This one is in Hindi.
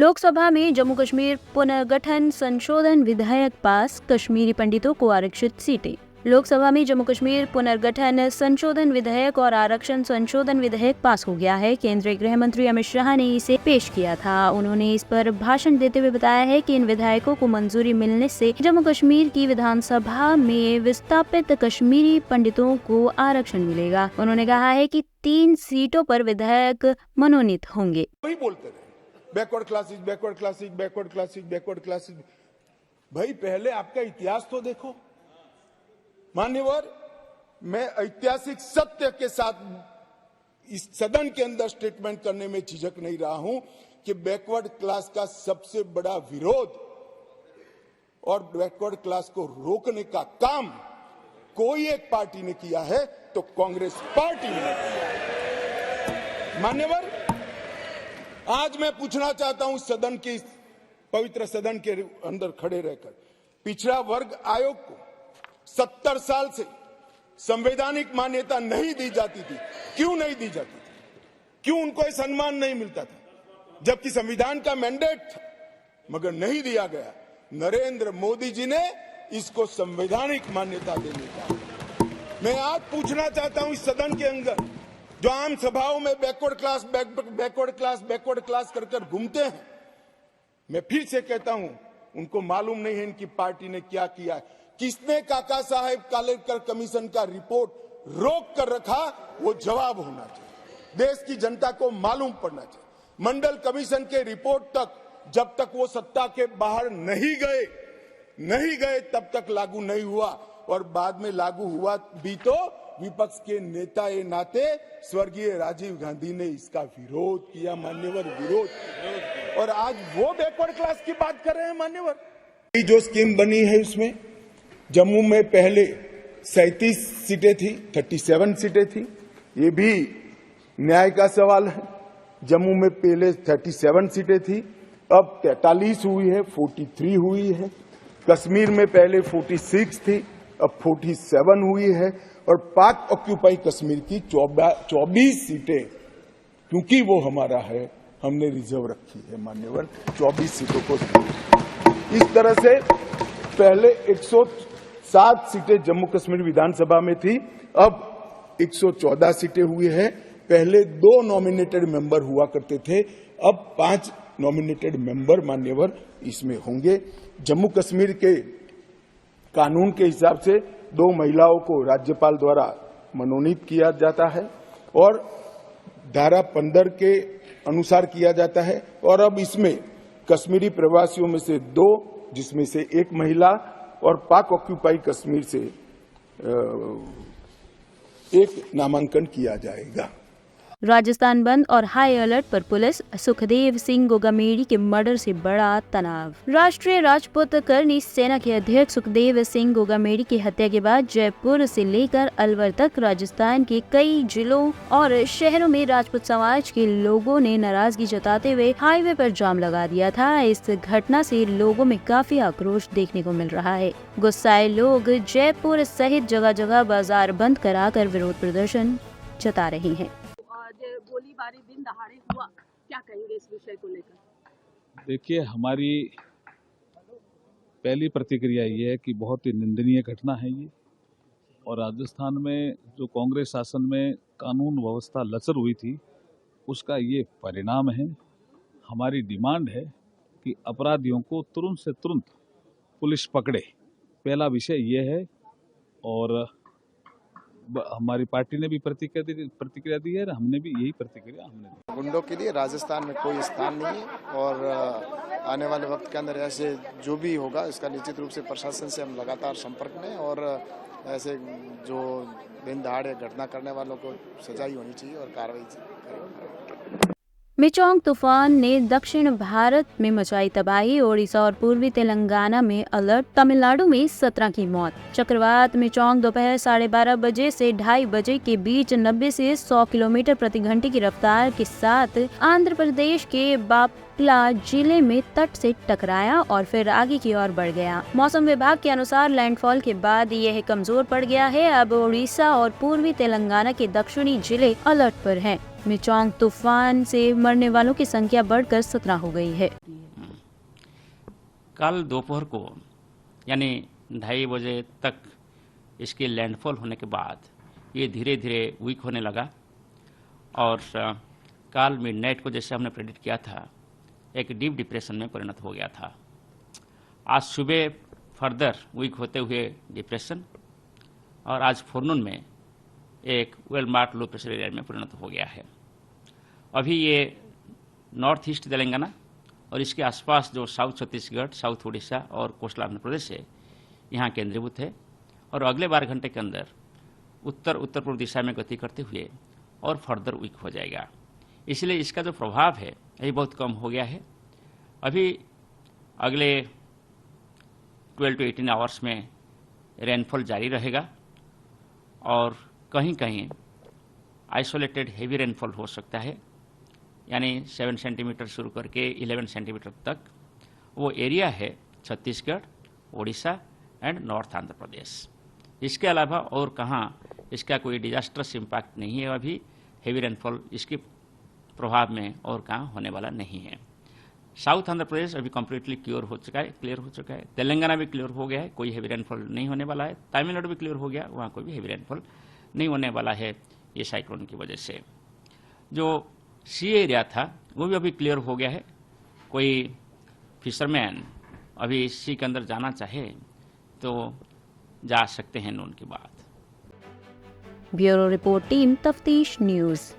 लोकसभा में जम्मू कश्मीर पुनर्गठन संशोधन विधेयक पास, कश्मीरी पंडितों को आरक्षित सीटें। लोकसभा में जम्मू कश्मीर पुनर्गठन संशोधन विधेयक और आरक्षण संशोधन विधेयक पास हो गया है। केंद्रीय गृह मंत्री अमित शाह ने इसे पेश किया था। उन्होंने इस पर भाषण देते हुए बताया है कि इन विधेयकों को मंजूरी मिलने से जम्मू कश्मीर की विधानसभा में विस्थापित कश्मीरी पंडितों को आरक्षण मिलेगा। उन्होंने कहा है कि 3 सीटों पर विधेयक मनोनीत होंगे। वही बोलते रहे backward classes, backward classes, backward classes, backward classes. भाई पहले आपका इतिहास तो देखो। मान्यवर, मैं ऐतिहासिक सत्य के साथ इस सदन के अंदर स्टेटमेंट करने में झिझक नहीं रहा हूं कि बैकवर्ड क्लास का सबसे बड़ा विरोध और बैकवर्ड क्लास को रोकने का काम कोई एक पार्टी ने किया है तो कांग्रेस पार्टी ने किया है। मान्यवर, आज मैं पूछना चाहता हूं सदन की पवित्र सदन के अंदर खड़े रहकर, पिछड़ा वर्ग आयोग को 70 साल से संवैधानिक मान्यता नहीं दी जाती थी। क्यों नहीं दी जाती थी? क्यों उनको यह सम्मान नहीं मिलता था, जबकि संविधान का मैंडेट था, मगर नहीं दिया गया। नरेंद्र मोदी जी ने इसको संवैधानिक मान्यता देने का। मैं आज पूछना चाहता हूं इस सदन के अंदर जो आम सभाओं में backward class, backward class, backward class कर घूमते हैं, मैं फिर से कहता हूं उनको मालूम नहीं है इनकी पार्टी ने क्या किया है। किसने काका साहेब कालेकर कमीशन का रिपोर्ट रोक कर रखा, वो जवाब होना चाहिए। देश की जनता को मालूम पड़ना चाहिए। मंडल कमीशन के रिपोर्ट तक जब तक वो सत्ता के बाहर नहीं गए तब तक लागू नहीं हुआ, और बाद में लागू हुआ भी तो विपक्ष के नेता ए नाते स्वर्गीय राजीव गांधी ने इसका विरोध किया। मान्यवर, विरोध। और आज वो बैकवर्ड क्लास की बात कर रहे हैं। मान्यवर, जो स्कीम बनी है उसमें जम्मू में पहले 37 सीटें थी, 37 सीटें थी। ये भी न्याय का सवाल है। जम्मू में पहले 37 सीटें थी, अब 43 हुई है, 43 हुई है। कश्मीर में पहले 46 थी, अब 47 हुई है। और पाक ऑक्यूपाई कश्मीर की 24 सीटें, क्योंकि वो हमारा है, हमने रिजर्व रखी है। मान्यवर, 24 सीटों को इस तरह से पहले 107 सीटें जम्मू कश्मीर विधानसभा में थी, अब 114 सीटें हुई है। पहले 2 नॉमिनेटेड मेंबर हुआ करते थे, अब 5 नॉमिनेटेड मेंबर मान्यवर इसमें होंगे। जम्मू कश्मीर के कानून के हिसाब से 2 महिलाओं को राज्यपाल द्वारा मनोनीत किया जाता है और धारा 15 के अनुसार किया जाता है। और अब इसमें कश्मीरी प्रवासियों में से 2, जिसमें से 1 महिला, और पाक ऑक्यूपाई कश्मीर से 1 नामांकन किया जाएगा। राजस्थान बंद और हाई अलर्ट पर पुलिस, सुखदेव सिंह गोगामेड़ी के मर्डर से बड़ा तनाव। राष्ट्रीय राजपूत करनी सेना के अध्यक्ष सुखदेव सिंह गोगामेड़ी की हत्या के बाद जयपुर से लेकर अलवर तक राजस्थान के कई जिलों और शहरों में राजपूत समाज के लोगों ने नाराजगी जताते हुए हाईवे पर जाम लगा दिया था। इस घटना से लोगों में काफी आक्रोश देखने को मिल रहा है। गुस्साए लोग जयपुर सहित जगह जगह बाजार बंद कराकर विरोध प्रदर्शन जता रहे हैं। गोलीबारी दिन दहाड़े हुआ, क्या कहेंगे इस विषय को लेकर? देखिए, हमारी पहली प्रतिक्रिया ये है कि बहुत ही निंदनीय घटना है ये, और राजस्थान में जो कांग्रेस शासन में कानून व्यवस्था लचर हुई थी उसका ये परिणाम है। हमारी डिमांड है कि अपराधियों को तुरंत से तुरंत पुलिस पकड़े, पहला विषय ये है। और हमारी पार्टी ने भी प्रतिक्रिया दी है, हमने भी यही प्रतिक्रिया हमने दी। गुंडों के लिए राजस्थान में कोई स्थान नहीं है, और आने वाले वक्त के अंदर ऐसे जो भी होगा इसका निश्चित रूप से प्रशासन से हम लगातार संपर्क में, और ऐसे जो दिन दहाड़े घटना करने वालों को सजाई होनी चाहिए और कार्रवाई करेंगे। मिचोंग तूफान ने दक्षिण भारत में मचाई तबाही, ओडिशा और पूर्वी तेलंगाना में अलर्ट, तमिलनाडु में 17 की मौत। चक्रवात मिचोंग दोपहर 12:30 बजे से 2:30 बजे के बीच 90 से 100 किलोमीटर प्रति घंटे की रफ्तार के साथ आंध्र प्रदेश के बापला जिले में तट से टकराया और फिर आगे की ओर बढ़ गया। मौसम विभाग के अनुसार लैंडफॉल के बाद यह कमजोर पड़ गया है। अब ओडिशा और पूर्वी तेलंगाना के दक्षिणी जिले अलर्ट पर हैं। मिचोंग तूफान से मरने वालों की संख्या बढ़कर 17 हो गई है। कल दोपहर को यानी 2:30 बजे तक इसके लैंडफॉल होने के बाद ये धीरे धीरे वीक होने लगा और कल मिडनाइट को जैसे हमने प्रेडिक्ट किया था एक डीप डिप्रेशन में परिणत हो गया था। आज सुबह फर्दर वीक होते हुए डिप्रेशन और आज फोरनून में एक well marked low pressure area में परिणत हो गया है। अभी ये नॉर्थ ईस्ट तेलंगाना और इसके आसपास जो साउथ छत्तीसगढ़, साउथ उड़ीसा और कोस्टल आंध्र प्रदेश है यहाँ केंद्रीभूत है और अगले 12 घंटे के अंदर उत्तर पूर्व दिशा में गति करते हुए और फर्दर वीक हो जाएगा। इसलिए इसका जो प्रभाव है ये बहुत कम हो गया है। अभी अगले 12 to 18 आवर्स में रेनफॉल जारी रहेगा और कहीं कहीं आइसोलेटेड हेवी रेनफॉल हो सकता है, यानी 7 सेंटीमीटर शुरू करके 11 सेंटीमीटर तक। वो एरिया है छत्तीसगढ़, उड़ीसा एंड नॉर्थ आंध्र प्रदेश। इसके अलावा और कहाँ इसका कोई डिजास्टरस इम्पैक्ट नहीं है। अभी हेवी रेनफॉल इसके प्रभाव में और कहाँ होने वाला नहीं है। साउथ आंध्र प्रदेश अभी कम्प्लीटली क्लियर हो चुका है। तेलंगाना भी क्लियर हो गया है, कोई हेवी रेनफॉल नहीं होने वाला है। तमिलनाडु भी क्लियर हो गया, वहाँ कोई भी हेवी रेनफॉल नहीं होने वाला है ये साइक्लोन की वजह से। जो सी एरिया था वो भी अभी क्लियर हो गया है। कोई फिशरमैन अभी सी के अंदर जाना चाहे तो जा सकते हैं नून के बाद। ब्यूरो रिपोर्ट टीम तफ्तीश न्यूज़।